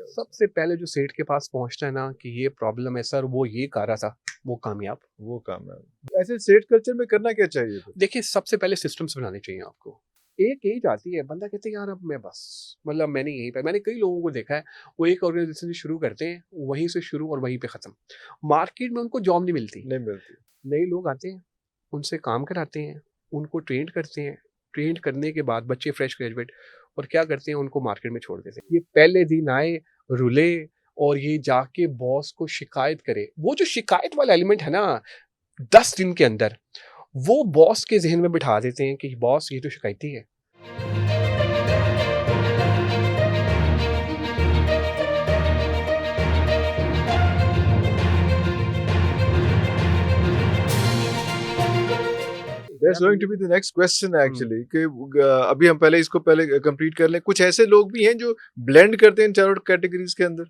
सबसे पहले जो सेठ के पास पहुंचता है ना कि ये प्रॉब्लम है सर, वो ये कर रहा था, वो कामयाब। ऐसे सेट कल्चर में करना क्या चाहिए फिर? देखिए, सबसे पहले सिस्टम्स बनाने चाहिए आपको। एक एज आती है, बंदा कहते हैं यार अब मैं बस, मतलब मैंने यहीं पे, मैंने कई लोगों को देखा है, वो एक ऑर्गेनाइजेशन से शुरू करते हैं, वहीं से शुरू और वहीं पे खत्म। मार्केट में उनको जॉब नहीं मिलती। नहीं मिलती। नए लोग आते हैं, उनसे काम कराते हैं, उनको ट्रेंड करते हैं, ट्रेंड करने के बाद बच्चे फ्रेश ग्रेजुएट और क्या करते हैं, उनको मार्केट में छोड़ देते हैं। ये पहले दिन आए, रुले और ये जाके बॉस को शिकायत करे। वो जो शिकायत वाला एलिमेंट है ना, 10 दिन के अंदर वो बॉस के ज़हन में बिठा देते हैं कि बॉस ये तो शिकायती है। That's going to be the next question हुँ। एक्चुअली कि अभी हम पहले इसको पहले कंप्लीट कर लें। कुछ ऐसे लोग भी हैं जो ब्लेंड करते हैं इन चारों कैटेगरीज के अंदर,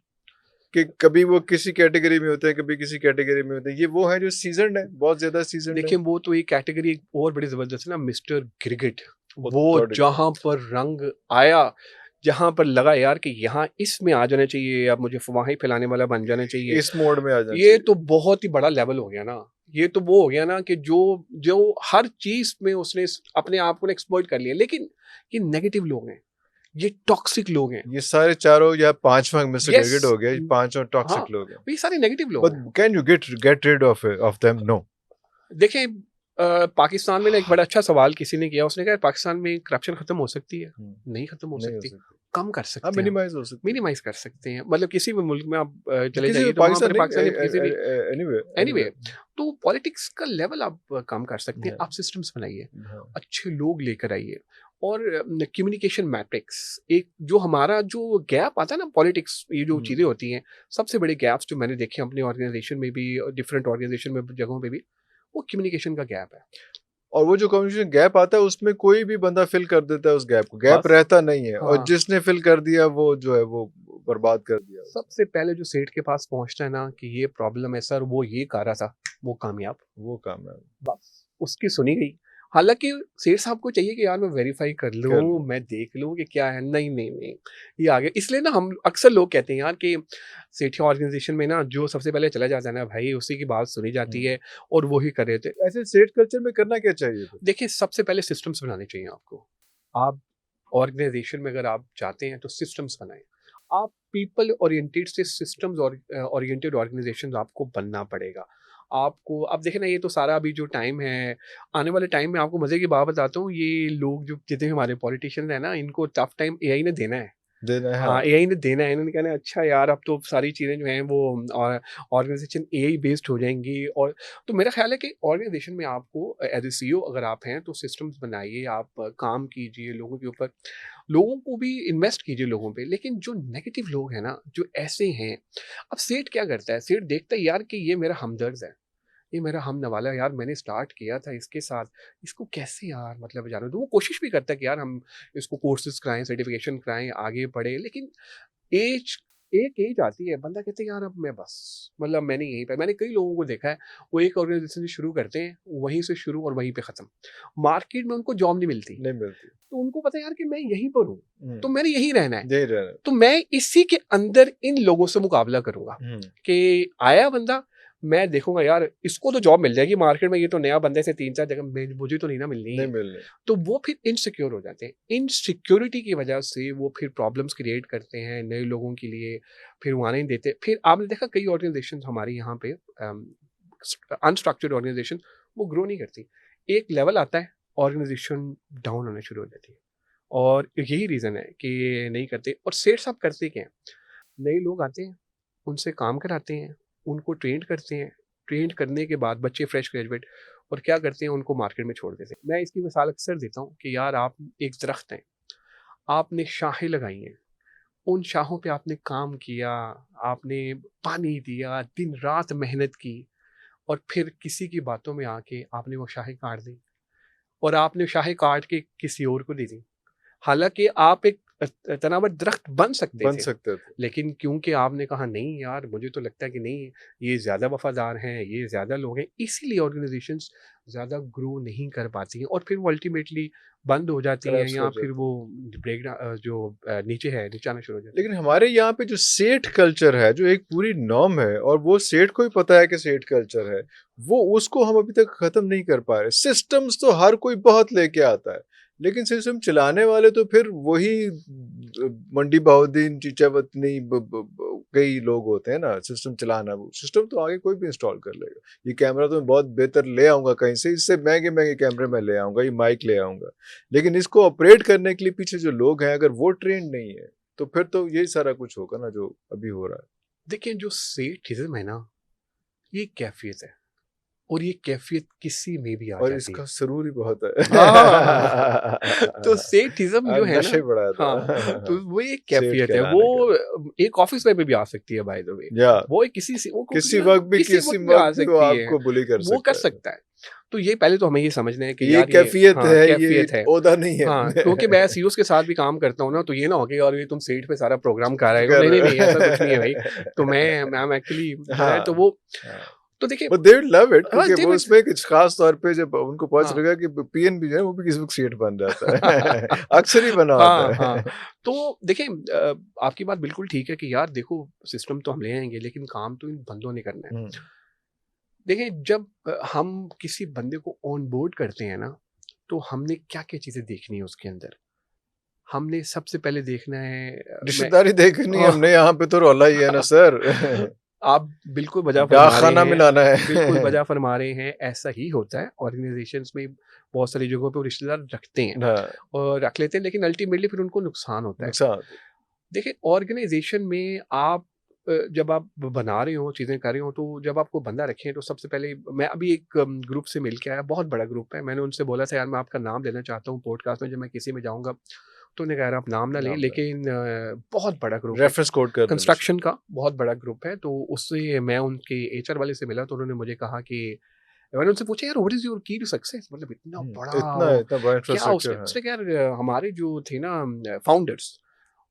कि कभी वो किसी कैटेगरी में होते हैं, कभी किसी कैटेगरी में होते हैं। ये वो है जो सीजनड है, बहुत ज्यादा सीजनड है। देखिए, वो तो एक कैटेगरी एक और बड़ी ज़बरदस्त है ना, मिस्टर गिरगिट। वो वो थर्ड एकदम। जहाँ पर रंग आया, जहाँ पर लगा यार कि यहाँ इसमें आ जाना चाहिए, अब मुझे फवाही फैलाने वाला बन जाना चाहिए। इस मोड में आ जाना ये चाहिए। तो बहुत ही बड़ा लेवल हो गया ना। ये तो वो हो गया ना कि जो जो हर चीज़ में उसने अपने आप को एक्सप्लॉइट कर लिया। लेकिन ये नेगेटिव लोग हैं, ये टॉक्सिक लोग हैं। ये सारे चारों या पांचवा मिस्टर यस। गिरगिट हो गया, ये पांचों हाँ, टॉक्सिक लोग हैं। ये सारे नेगेटिव लोग बट हैं। Can you get rid of them? No. देखें, पाकिस्तान में ना एक बड़ा अच्छा सवाल किसी ने किया, उसने कहा पाकिस्तान में करप्शन खत्म हो सकती है? नहीं खत्म हो नहीं हो सकती, सकती। कम कर हाँ, सकते हैं हम, मिनिमाइज हो सकती है। मिनिमाइज कर सकते हैं। मतलब किसी भी मुल्क में आप चले किसी भी जाइए तो वहाँ पाकिस्तान पर नहीं, पाकिस्तान या किसी भी एनीवे एनीवे एनीवे। तो पॉलिटिक्स का लेवल आप कम कर सकते हैं। हाँ, आप सिस्टम्स बनाइए, हाँ। अच्छे लोग लेकर आइए और कम्युनिकेशन मैट्रिक्स, एक जो हमारा जो गैप आता है ना पॉलिटिक्स, ये जो चीज़ें होती हैं, सबसे बड़े गैप्स जो मैंने देखे अपनी ऑर्गेनाइजेशन में भी और डिफरेंट ऑर्गेनाइजेशन में जगहों पे भी, वो कम्युनिकेशन का गैप है। और वो जो कम्युनिकेशन गैप आता है उसमें कोई भी बंदा फिल कर देता है उस गैप को, गैप बस। रहता नहीं है, और हाँ, जिसने फिल कर दिया वो जो है वो बर्बाद कर दिया। सबसे पहले जो सेठ के पास पहुँचता है ना कि ये प्रॉब्लम है सर, वो ये कर रहा था, वो कामयाब। वो काम है। बस, उसकी सुनी गई। हालाँकि सेठ साहब को चाहिए कि यार मैं वेरीफ़ाई कर कर लूँ, लो। मैं देख लूँ कि क्या है। नहीं, नहीं, नहीं, ये आ गया। इसलिए ना हम अक्सर लोग कहते हैं यार कि सेठिया ऑर्गेनाइज़ेशन में ना जो सबसे पहले चला जाता है ना भाई, उसी की बात सुनी जाती है और वो ही कर रहे थे। ऐसे सेट कल्चर में करना क्या चाहिए फिर? देखिए, सबसे पहले सिस्टम्स बनाने चाहिए आपको। आप ऑर्गेनाइज़ेशन में अगर आप जाते हैं तो सिस्टम्स बनाएँ। आप पीपल ओरिएंटेड से सिस्टम्स ओरिएंटेड ऑर्गेनाइज़ेशंस आपको बनना पड़ेगा। आपको अब देखिए ना, ये तो सारा अभी जो टाइम है, आने वाले टाइम में आपको मज़े की बात बताता हूँ, ये लोग जो जितने भी हमारे पॉलिटिशियंस हैं ना, इनको टफ टाइम एआई ने देना है। देना है, हाँ, हाँ। एआई ने देना है। इन्होंने कहना है अच्छा यार, अब तो सारी चीज़ें जो हैं वो ऑर्गेनाइज़ेशन एआई बेस्ड हो जाएँगी। और तो मेरा ख़्याल है कि ऑर्गेनाइज़ेशन में आपको एज़ अ सीईओ अगर आप हैं तो सिस्टम्स बनाइए, आप काम कीजिए लोगों के ऊपर, लोगों को भी इन्वेस्ट कीजिए लोगों पे। लेकिन जो नेगेटिव लोग हैं ना, जो ऐसे हैं, अब सेठ क्या करता है, सेठ देखता है यार कि ये मेरा हमदर्द है, ये मेरा हमनवाला है यार, मैंने स्टार्ट किया था इसके साथ, इसको कैसे यार मतलब जाने दूँ। वो कोशिश भी करता है कि यार हम इसको कोर्सेज़ कराएँ, सर्टिफ़िकेशन कराएँ, आगे बढ़े। लेकिन एज एक एज आती है, बंदा कहता है यार अब मैं बस, मतलब मैंने यहीं पे, मैंने कई लोगों को देखा है, वो एक ऑर्गेनाइज़ेशन से शुरू करते हैं, वहीं से शुरू और वहीं पे खत्म। मार्केट में उनको जॉब नहीं मिलती, नहीं मिलती। तो उनको पता है यार कि मैं यहीं पर हूँ, हम्म, तो मैंने यहीं रहना है। यही रहना। तो मैं इसी के अंदर इन लोगों से मुकाबला करूँगा कि आया बंदा, मैं देखूँगा यार इसको तो जॉब मिल जाएगी मार्केट में, ये तो नया बंदा है, इसे 3-4 जगह मुझे तो नहीं ना मिलनी नहीं है। मिलने। तो वो फिर इनसिक्योर हो जाते हैं। इनसिक्योरिटी की वजह से वो फिर प्रॉब्लम्स क्रिएट करते हैं नए लोगों के लिए, फिर वो आने नहीं देते। फिर आपने देखा कई ऑर्गनाइज़ेशंस हमारे यहाँ पे अनस्ट्रक्चर्ड ऑर्गनाइज़ेशन वो ग्रो नहीं करती। एक लेवल आता है, ऑर्गनाइज़ेशन डाउन होना शुरू हो जाती है। और यही रीज़न है कि ये नहीं करते। और सेठ साहब करते क्या हैं, नए लोग आते हैं, उनसे काम कराते हैं, उनको ट्रेंड करते हैं, ट्रेंड करने के बाद बच्चे फ्रेश ग्रेजुएट और क्या करते हैं, उनको मार्केट में छोड़ देते हैं। मैं इसकी मिसाल अक्सर देता हूँ कि यार आप एक दरख्त हैं, आपने शाखें लगाई हैं, उन शाखों पे आपने काम किया, आपने पानी दिया, दिन रात मेहनत की और फिर किसी की बातों में आके आपने वो शाखें काट दी और आपने शाखें काट के किसी और को दे दी। हालाँकि आप एक तनावर दरख्त बन सकते थे। सकते थे। लेकिन क्योंकि आपने कहा नहीं यार, मुझे तो लगता है कि नहीं, ये ज़्यादा वफ़ादार हैं, ये ज़्यादा लोग हैं, इसीलिए ऑर्गेनाइज़ेशंस ज़्यादा ग्रो नहीं कर पाती हैं और फिर वो अल्टीमेटली बंद हो जाती हैं कोलैप्स या हो फिर जाता वो नीचे है, नीचे आना शुरू हो जाती हैं। लेकिन हमारे यहाँ पे जो सेठ कल्चर है, जो एक पूरी नॉर्म है और वो सेठ को ही पता है कि सेठ कल्चर है, वो उसको हम अभी तक खत्म नहीं कर पा रहे। सिस्टम्स तो हर कोई बहुत लेके आता है, लेकिन सिस्टम चलाने वाले तो फिर वही मंडी बहाउद्दीन, चीचावतनी कई लोग होते हैं ना। सिस्टम चलाना, वो सिस्टम तो आगे कोई भी इंस्टॉल कर लेगा। ये कैमरा तो मैं बहुत बेहतर ले आऊंगा कहीं से, इससे महंगे महंगे कैमरे मैं ले आऊंगा, ये माइक ले आऊंगा, लेकिन इसको ऑपरेट करने के लिए पीछे जो लोग हैं, अगर वो ट्रेंड नहीं है तो फिर तो यही सारा कुछ होगा ना जो अभी हो रहा है। देखिए जो सेठिज़्म है ना, ये कैफ़ियत है और ये कैफ़ियत किसी में भी आ और जाती है। इसका सुरूर ही बहुत है। हाँ, तो सेठिज़्म जो है नशा ही ना, बढ़ाया हाँ, था। तो वो एक सेठ कैफ़ियत है, कहलाने का। वो एक ऑफ़िस में भी आ सकती है बाय द वे। या वो एक किसी से वो को किसी मतलब वक्त भी किसी किसी वक़्त भी आ वक्त भी वो सकती है, आपको बुली कर वो कर सकता है। सकता है। तो ये पहले तो हमें ये समझना है कि ये यार ये कैफियत हाँ, है, ये कैफ़ियत है। ओहदा नहीं है। हाँ, क्योंकि मैं सीईओज़ के साथ भी काम करता हूँ ना, तो ये ना हो कि यार ये तुम सेठ पे सारा प्रोग्राम कर रहे हो। कर नहीं, नहीं, नहीं, ऐसा कुछ नहीं है भाई। तो मैं एम एक्चुअली बनाया तो हाँ, वो हाँ। तो देखिए but they will love it, हाँ, क्योंकि वो डेविड उसमें एक खास तौर पे जब उनको पता हाँ। चलेगा कि पीएन भी जो है वो भी किसी वक्त सेठ बन जाता है। अक्सर ही बना हाँ, होता हाँ। है। तो देखिए आपकी बात बिल्कुल ठीक है कि यार देखो सिस्टम तो हम ले आएँगे लेकिन काम तो इन बंदों ने करना है। हम्म, देखिए जब हम किसी बंदे को ऑन बोर्ड करते हैं ना, तो हमने क्या-क्या चीज़ें देखनी है उसके अंदर। हमने सबसे पहले देखना है मैं रिश्तेदारी देखनी है हाँ, हमने, यहाँ पे तो रौला ही है ना सर। आप बिल्कुल बजा डाक फरमा रहे खाना हैं, मिलाना बिल्कुल है। बजा फरमा रहे हैं, ऐसा ही होता है। ऑर्गेनाइज़ेशंस में बहुत सारी जगहों पे वो रिश्तेदार रखते हैं हाँ, और रख लेते हैं लेकिन अल्टीमेटली फिर उनको नुकसान होता है। नुकसान होता देखिए ऑर्गेनाइजेशन में आप जब आप बना रहे हो चीज़ें कर रहे हो तो जब आपको बंदा रखें तो सबसे पहले मैं अभी एक ग्रुप से मिल के आया, बहुत बड़ा ग्रुप है। मैंने उनसे बोला था यार मैं आपका नाम लेना चाहता हूँ पॉडकास्ट में, जब मैं किसी में जाऊँगा तो उन्होंने कहा यार आप नाम ना है। लें, नाम है, लेकिन बहुत बड़ा ग्रुप है, रेफरेंस कोड कर देना चाहिए। कंस्ट्रक्शन का बहुत बड़ा ग्रुप है। तो उससे मैं उनके एचआर वाले से मिला तो उन्होंने मुझे कहा कि मैंने उनसे पूछा यार व्हाट इज़ योर की टू सक्सेस, मतलब इतना बड़ा इतना वो इतना बड़ा क्या उसने इंफ्रास्ट्रक्चर है। उसने कहा यार हमारे जो थे ना फाउंडर्स,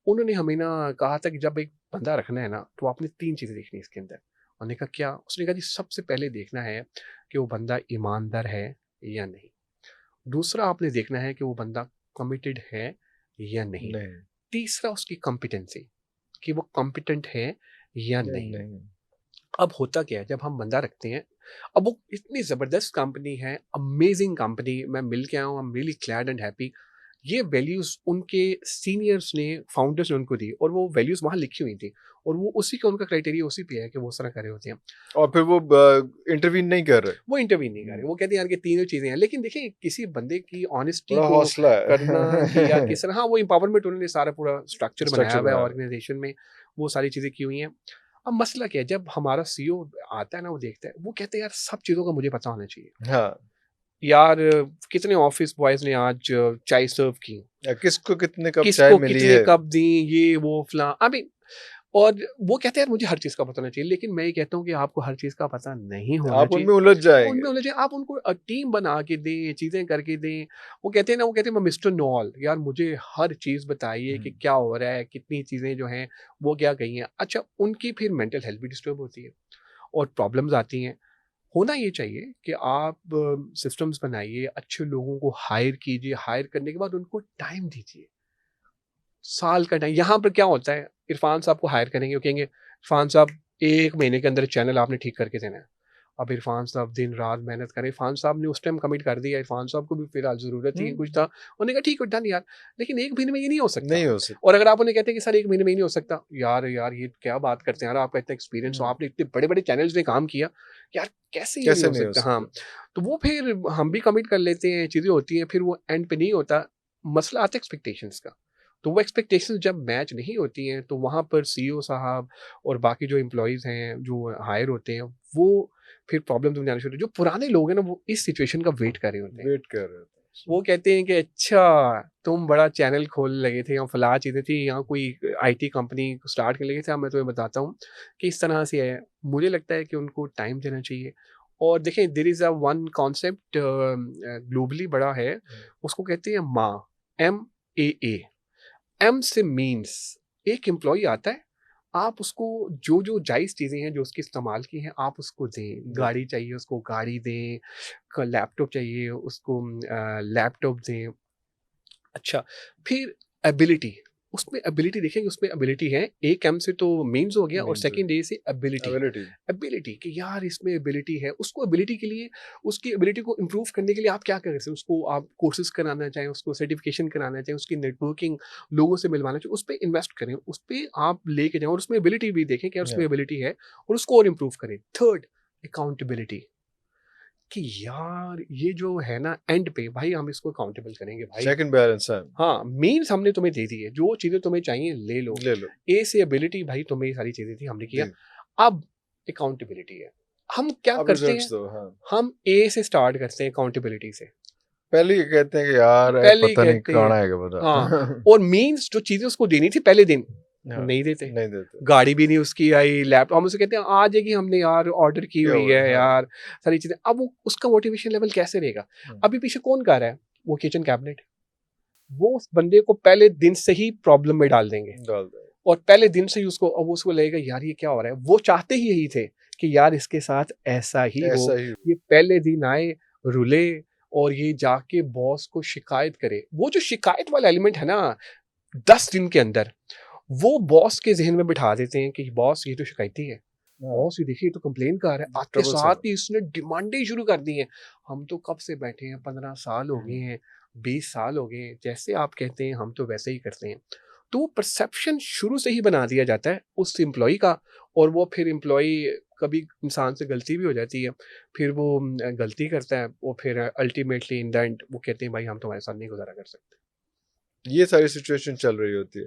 उन्होंने हमें ना कहा था कि जब एक बंदा रखना है ना, तो आपने 3 चीज़ें देखनी है इसके अंदर। हमने कहा क्या? उसने कहा जी सबसे पहले देखना है कि वो बंदा ईमानदार है या नहीं। दूसरा आपने देखना है कि वो बंदा कमिटेड है या नहीं। नहीं, तीसरा उसकी कॉम्पिटेंसी, कि वो कॉम्पिटेंट है या नहीं, नहीं। नहीं। अब होता क्या है जब हम बंदा रखते हैं, अब वो इतनी ज़बरदस्त कंपनी है, अमेजिंग कंपनी, मैं मिल के आया हूँ, I am really glad and happy. ये वैल्यूज़ उनके सीनियर्स ने, फाउंडर्स ने उनको दी और वो वैल्यूज़ वहाँ लिखी हुई थी और वो उसी का उनका क्राइटेरिया उसी पे है कि वो उस तरह करे होते हैं। और फिर वो इंटरवीन नहीं कर रहे। वो इंटरवीन नहीं कर रहे, वो कहते हैं यार ये तीनों चीज़ें हैं। लेकिन देखिए किसी बंदे की ऑनेस्टी बड़ा को हौसला करना कि यार है। किस तरह, हाँ, वो एम्पावरमेंट उन्होंने सारा पूरा स्ट्रक्चर बनाया स्ट्रक्चर हुआ है बना रहे। ऑर्गेनाइजेशन में, वो सारी चीज़ें की हुई हैं। अब मसला क्या है, जब हमारा सीईओ आता है ना, वो देखता है, वो कहते हैं यार सब चीज़ों का मुझे पता होना चाहिए। हाँ, यार कितने ऑफिस बॉयज़ ने आज चाय सर्व की, या किसको कितने कप चाय किसको मिली कितने है। कप दी, ये वो फलां, अभी और वो कहते हैं यार मुझे हर चीज़ का पता होना चाहिए। लेकिन मैं ये कहता हूँ कि आपको हर चीज़ का पता नहीं होना आप चाहिए। उनमें उलझ जाएंगे। उनमें उलझे, आप उनको टीम बना के दें, चीज़ें करके दें। वो कहते हैं ना, वो कहते हैं मैं मिस्टर नो ऑल, यार मुझे हर चीज़ बताइए कि क्या हो रहा है, कितनी चीज़ें जो हैं वो क्या कही हैं। अच्छा उनकी फिर मेंटल हेल्थ भी डिस्टर्ब होती है और प्रॉब्लम्स आती हैं। होना ये चाहिए कि आप सिस्टम्स बनाइए, अच्छे लोगों को हायर कीजिए, हायर करने के बाद उनको टाइम दीजिए। साल का टाइम, यहाँ पर क्या होता है, इरफान साहब को हायर करेंगे, वो कहेंगे इरफान साहब 1 महीने के अंदर चैनल आपने ठीक करके देना है। अब इरफान साहब दिन रात मेहनत करें, इरफान साहब ने उस टाइम कमिट कर दिया, इरफान साहब को भी फिलहाल ज़रूरत ही कुछ था। उन्होंने कहा ठीक है डन यार, लेकिन 1 महीने में ये नहीं हो सकता। नहीं हो सकता। और अगर आप उन्हें कहते हैं कि सर 1 महीने में ही नहीं हो सकता, यार ये क्या बात करते हैं यार, आपका इतना एक्सपीरियंस हो, आपने इतने बड़े-बड़े चैनल्स में काम किया, यार कैसे ये नहीं कैसे हो नहीं हो सकता? हाँ, सकता। तो वो फिर हम भी कमिट कर लेते हैं, चीज़ें होती हैं, फिर वो एंड पे नहीं होता। मसला आता है एक्सपेक्टेशंस का। तो वो एक्सपेक्टेशंस जब मैच नहीं होती हैं, तो वहाँ पर सीईओ साहब और बाकी जो एम्प्लॉइज़ हैं, जो हायर होते हैं, वो फिर प्रॉब्लम्स में आना शुरू, जो पुराने लोग हैं ना, वो इस सिचुएशन का वेट कर रहे होते हैं। वेट कर रहे थे। वो कहते हैं कि अच्छा तुम बड़ा चैनल खोलने लगे थे, या फलां चीज़ें थी, यहाँ कोई आईटी कंपनी स्टार्ट करने लगे थे। अब मैं तुम्हें बताता हूँ कि इस तरह से है। मुझे लगता है कि उनको टाइम देना चाहिए। और देखें there is one concept globally बड़ा है, उसको कहते हैं MAA, MAA। एम से मीन्स एक एम्प्लॉई आता है, आप उसको जो जायज़ चीज़ें हैं जो उसके इस्तेमाल की हैं आप उसको दें। गाड़ी चाहिए उसको गाड़ी दें, लैपटॉप चाहिए उसको लैपटॉप दें। अच्छा, फिर एबिलिटी, उसमें एबिलिटी देखेंगे, उसमें एबिलिटी है। एक एम से तो मीन्स हो गया और मीन्स सेकंड ए से एबिलिटी। एबिलिटी एबिलिटी कि यार इसमें एबिलिटी है, उसको एबिलिटी के लिए, उसकी एबिलिटी को इम्प्रूव करने के लिए आप क्या कर सकते हैं? उसको आप कोर्सेज कराना चाहें, उसको सर्टिफिकेशन कराना चाहें, उसकी नेटवर्किंग लोगों से मिलवाना चाहें, उस पे इन्वेस्ट करें, उस पे आप लेके जाएँ और उसमें एबिलिटी भी देखें कि यार उसमें एबिलिटी है और उसको और इम्प्रूव करें। थर्ड, अकाउंटेबिलिटी कि यार ये जो है ना एंड पे भाई हम इसको अकाउंटेबल करेंगे भाई। सेकंड बैलेंस है, हाँ, मीन्स हमने तुम्हें दे दी है, जो चीज़ें तुम्हें चाहिए ले लो। ले लो ए से एबिलिटी भाई तुम्हें ये सारी चीज़ें थी, हमने किया। जी, अब अकाउंटेबिलिटी है। हम क्या अब करते हैं? रिजल्ट्स दो। हाँ, हम ए से स्टार्ट करते हैं अकाउंटेबिलिटी से। पहले ही कहते हैं कि यार पहले ही पता नहीं कहते कौन हैं आएगा बता। हाँ, और मीन्स जो चीज़ें उसको देनी थी पहले दिन, हाँ, नहीं देते। नहीं देते, गाड़ी भी नहीं उसकी आई, लैपटॉप हम उसे कहते हैं आ जाएगी, हमने यार ऑर्डर की क्या हुई हुआ? है हाँ, यार, सारी चीज़ें। अब वो उसका मोटिवेशन लेवल कैसे रहेगा? अभी पीछे कौन कर रहा है? वो किचन कैबिनेट। वो उस बंदे को पहले दिन से ही प्रॉब्लम में डाल देंगे। डाल दो, और पहले दिन से ही उसको, अब उसको लगेगा यार ये क्या हो रहा है? वो चाहते ही यही थे कि यार इसके साथ ऐसा ही हो। ऐसा ही ये पहले दिन आए, रुले और ये जाके बॉस को शिकायत करे। वो जो शिकायत वाला एलिमेंट है ना 10 दिन के अंदर, वो बॉस के ज़हन में बिठा देते हैं कि बॉस ये तो शिकायती है। हाँ, बॉस ये देखिए ये तो कंप्लेन कर रहा है। आते ट्रबल साथ सम। ही इसने डिमांडें शुरू कर दी हैं। हम तो कब से बैठे हैं, 15 साल हो गए हैं, 20 साल हो गए हैं। जैसे आप कहते हैं हम तो वैसे ही करते हैं। तो वो परसेप्शन शुरू से ही बना दिया जाता है उस एम्प्लॉयी का, और वो फिर एम्प्लॉयी, कभी इंसान से गलती भी हो जाती है, फिर वो गलती करता है, वो फिर अल्टीमेटली इन द एंड वो कहते हैं भाई हम तुम्हारे साथ नहीं गुज़ारा कर सकते। ये सारी सिचुएशन चल रही होती है।